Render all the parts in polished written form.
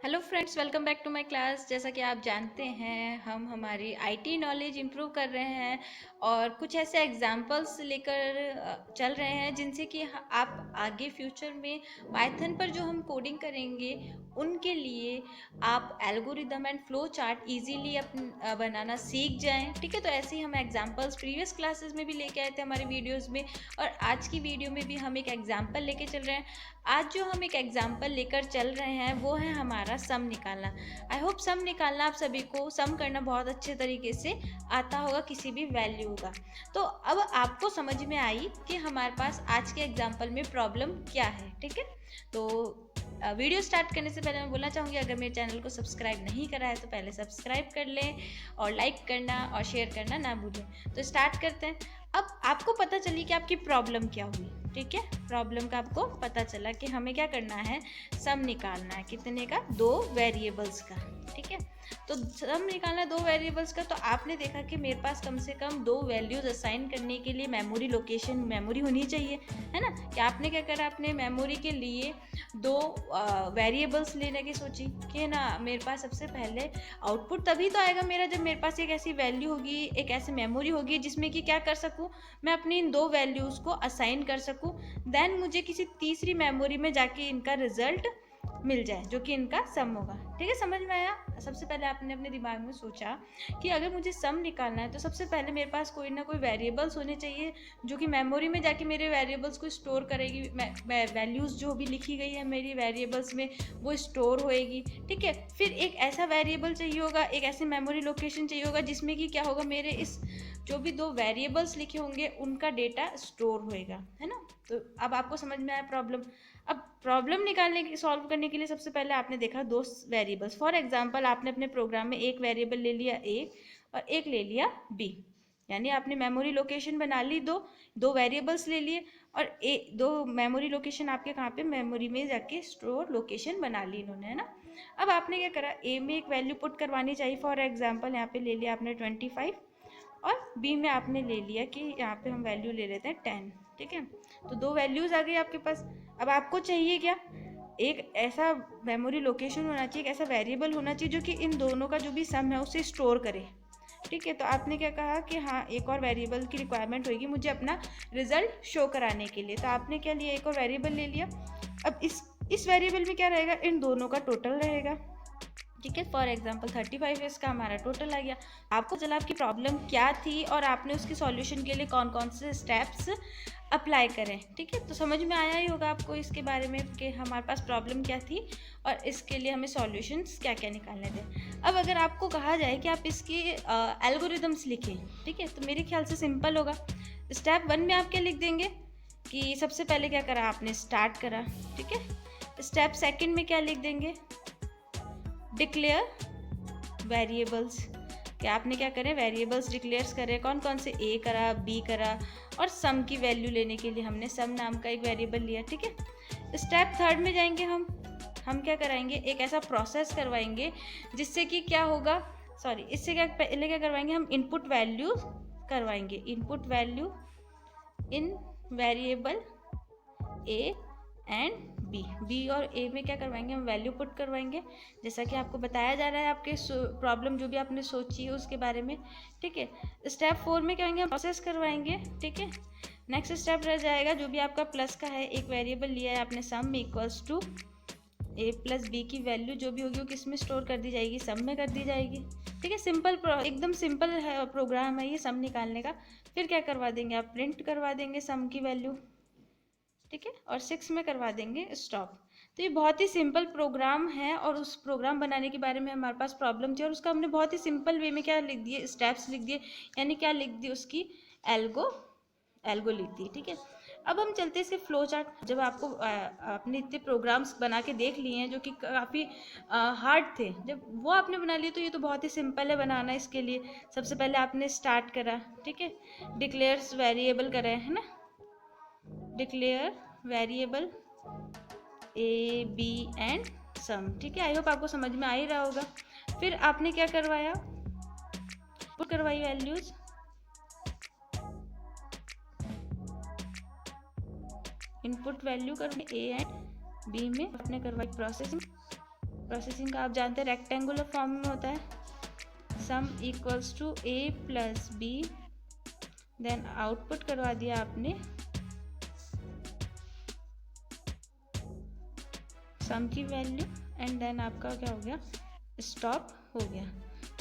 Hello friends, welcome back to my class. जैसा कि आप जानते हैं, हम हमारी आईटी नॉलेज इम्प्रूव कर रहे हैं और कुछ ऐसे एग्जांपल्स लेकर चल रहे हैं जिनसे कि आप आगे फ्यूचर में पाइथन पर जो हम कोडिंग करेंगे उनके लिए आप algorithm and flow chart easily बनाना सीख जाएं। ठीक है, तो ऐसे ही हम एग्जांपल्स प्रीवियस क्लासेस में भी लेके आए थे हमारे वीडियोस में, और आज की वीडियो में भी हम एक एग्जांपल लेके चल रहे हैं। आज जो हम एक एग्जाम्पल लेकर चल रहे हैं वो है हमारा सम निकालना। आई होप सम निकालना आप सभी को सम करना बहुत अच्छे तरीके से आता होगा किसी भी वैल्यू का। तो अब आपको समझ में आई कि हमारे पास आज के एग्जाम्पल में प्रॉब्लम क्या है। ठीक है, तो वीडियो स्टार्ट करने से पहले मैं बोलना चाहूँगी, अगर मेरे चैनल को सब्सक्राइब नहीं करा है तो पहले सब्सक्राइब कर लें और लाइक करना और शेयर करना ना भूलें। तो स्टार्ट करते हैं। अब आपको पता चली कि आपकी प्रॉब्लम क्या हुई। ठीक है, प्रॉब्लम का आपको पता चला कि हमें क्या करना है, सम निकालना है। कितने का? दो वेरिएबल्स का। ठीक है, तो सम निकालना है दो वेरिएबल्स का। तो आपने देखा कि मेरे पास कम से कम दो वैल्यूज असाइन करने के लिए मेमोरी लोकेशन मेमोरी होनी चाहिए, है ना। कि आपने क्या करा, आपने मेमोरी के लिए दो वेरिएबल्स लेने की सोची कि ना मेरे पास सबसे पहले आउटपुट तभी तो आएगा मेरा जब मेरे पास एक ऐसी वैल्यू होगी, एक ऐसी मेमोरी होगी जिसमें कि क्या कर सकूँ, मैं अपनी इन दो वैल्यूज़ को असाइन कर सकूँ। देन मुझे किसी तीसरी मेमोरी में जाके इनका रिजल्ट मिल जाए जो कि इनका सम होगा। ठीक है, समझ में आया। सबसे पहले आपने अपने दिमाग में सोचा कि अगर मुझे सम निकालना है तो सबसे पहले मेरे पास कोई ना कोई वेरिएबल्स होने चाहिए जो कि मेमोरी में जाके मेरे वेरिएबल्स को स्टोर करेगी। वैल्यूज़ जो भी लिखी गई है मेरी वेरिएबल्स में वो स्टोर होएगी। ठीक है, फिर एक ऐसा वेरिएबल चाहिए होगा, एक ऐसे मेमोरी लोकेशन चाहिए होगा जिसमें कि क्या होगा, मेरे इस जो भी दो वेरिएबल्स लिखे होंगे उनका डेटा स्टोर होएगा, है ना। तो अब आपको समझ में आया प्रॉब्लम। अब प्रॉब्लम निकालने की सॉल्व करने के लिए सबसे पहले आपने देखा दो वेरिएबल्स। फॉर एग्जांपल आपने अपने प्रोग्राम में एक वेरिएबल ले लिया ए और एक ले लिया बी, यानी आपने मेमोरी लोकेशन बना ली, दो दो वेरिएबल्स ले लिए और दो मेमोरी लोकेशन आपके कहाँ पे, मेमोरी में जाके स्टोर लोकेशन बना ली इन्होंने, है ना। अब आपने क्या करा, ए में एक वैल्यू पुट करवानी चाहिए। फॉर एग्जाम्पल यहाँ पे ले लिया आपने 25 और बी में आपने ले लिया कि यहाँ पे हम वैल्यू ले लेते हैं 10। ठीक है, तो दो वैल्यूज़ आ गई आपके पास। अब आपको चाहिए क्या, एक ऐसा मेमोरी लोकेशन होना चाहिए, एक ऐसा वेरिएबल होना चाहिए जो कि इन दोनों का जो भी सम है उसे स्टोर करे। ठीक है, तो आपने क्या कहा कि हाँ एक और वेरिएबल की रिक्वायरमेंट होगी मुझे अपना रिजल्ट शो कराने के लिए। तो आपने क्या लिया, एक और वेरिएबल ले लिया। अब इस वेरिएबल में क्या रहेगा, इन दोनों का टोटल रहेगा। ठीक है, फॉर एग्जाम्पल 35 इसका हमारा टोटल आ गया। आपको चला आपकी प्रॉब्लम क्या थी और आपने उसके सॉल्यूशन के लिए कौन कौन से स्टेप्स अप्लाई करें। ठीक है, तो समझ में आया ही होगा आपको इसके बारे में कि हमारे पास प्रॉब्लम क्या थी और इसके लिए हमें सॉल्यूशंस क्या क्या निकालने थे। अब अगर आपको कहा जाए कि आप इसके एल्गोरिदम्स लिखें, ठीक है, तो मेरे ख्याल से सिंपल होगा। स्टेप 1 में आप क्या लिख देंगे कि सबसे पहले क्या करा आपने, स्टार्ट करा। ठीक है, स्टेप 2 में क्या लिख देंगे, डिक्लेयर वेरिएबल्स। कि आपने क्या करें, वेरिएबल्स डिक्लेयर्स करें। कौन कौन से, ए करा, बी करा और सम की वैल्यू लेने के लिए हमने सम नाम का एक वेरिएबल लिया। ठीक है, स्टेप 3 में जाएंगे हम क्या कराएंगे, एक ऐसा प्रोसेस करवाएंगे जिससे कि क्या होगा, सॉरी इससे क्या पहले क्या करवाएंगे, हम इनपुट वैल्यू करवाएंगे। Input value in variable a and b और ए में क्या करवाएंगे, हम वैल्यू पुट करवाएंगे जैसा कि आपको बताया जा रहा है आपके प्रॉब्लम जो भी आपने सोची है उसके बारे में। ठीक है, स्टेप 4 में क्या होंगे, हम प्रोसेस करवाएंगे। ठीक है, नेक्स्ट स्टेप रह जाएगा जो भी आपका प्लस का है, एक वेरिएबल लिया है आपने sum equals to a plus b की वैल्यू जो भी होगी वो किस में स्टोर कर दी जाएगी, सम में कर दी जाएगी। ठीक है, सिंपल एकदम सिंपल है प्रोग्राम है ये सम निकालने का। फिर क्या करवा देंगे, आप प्रिंट करवा देंगे सम की वैल्यू। ठीक है, और 6 में करवा देंगे स्टॉप। तो ये बहुत ही सिंपल प्रोग्राम है और उस प्रोग्राम बनाने के बारे में हमारे पास प्रॉब्लम थी और उसका हमने बहुत ही सिंपल वे में क्या लिख दिए, स्टेप्स लिख दिए, यानी क्या लिख दी, उसकी एल्गो एल्गो लिख दी। ठीक है, अब हम चलते हैं इसके फ्लो चार्ट। जब आपको आपने इतने प्रोग्राम्स बना के देख लिए हैं जो कि काफ़ी हार्ड थे, जब वो आपने बना लिए तो ये तो बहुत ही सिंपल है बनाना। इसके लिए सबसे पहले आपने स्टार्ट करा। ठीक है, डिक्लेयर्स वेरिएबल करा है ना, declare variable a b and sum. ठीक है, आई होप आपको समझ में आ ही रहा होगा। फिर आपने क्या करवाया, पुट करवाई वैल्यूज। इनपुट वैल्यू कर ए एंड बी में आपने करवाई प्रोसेसिंग। प्रोसेसिंग का आप जानते हैं रेक्टेंगुलर फॉर्म में होता है, sum equals to a plus b, then output करवा दिया आपने सम की वैल्यू, एंड देन आपका क्या हो गया, स्टॉप हो गया।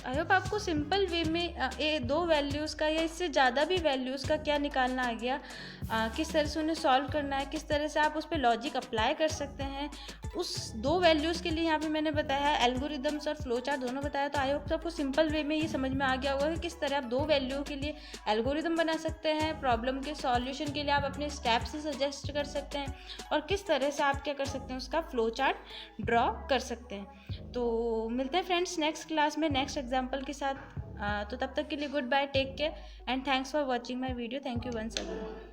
आई होप आपको सिंपल वे में दो वैल्यूज़ का या इससे ज़्यादा भी वैल्यूज़ का क्या निकालना आ गया, किस तरह से उन्हें सॉल्व करना है, किस तरह से आप उस पर लॉजिक अप्लाई कर सकते हैं। उस दो वैल्यूज़ के लिए यहाँ पे मैंने बताया है एल्गोरिदम्स और फ्लो चार्ट दोनों बताया। तो आई होप आपको सिंपल वे में ये समझ में आ गया होगा कि किस तरह आप दो वैल्यू के लिए एल्गोरिदम बना सकते हैं, प्रॉब्लम के सॉल्यूशन के लिए आप अपने स्टेप्स सजेस्ट कर सकते हैं, और किस तरह से आप क्या कर सकते हैं, उसका फ्लो चार्ट ड्रॉ कर सकते हैं। तो मिलते हैं फ्रेंड्स नेक्स्ट क्लास में नेक्स्ट एग्जाम्पल के साथ। तो तब तक के लिए goodbye, take care and thanks for watching my video. Thank you once again.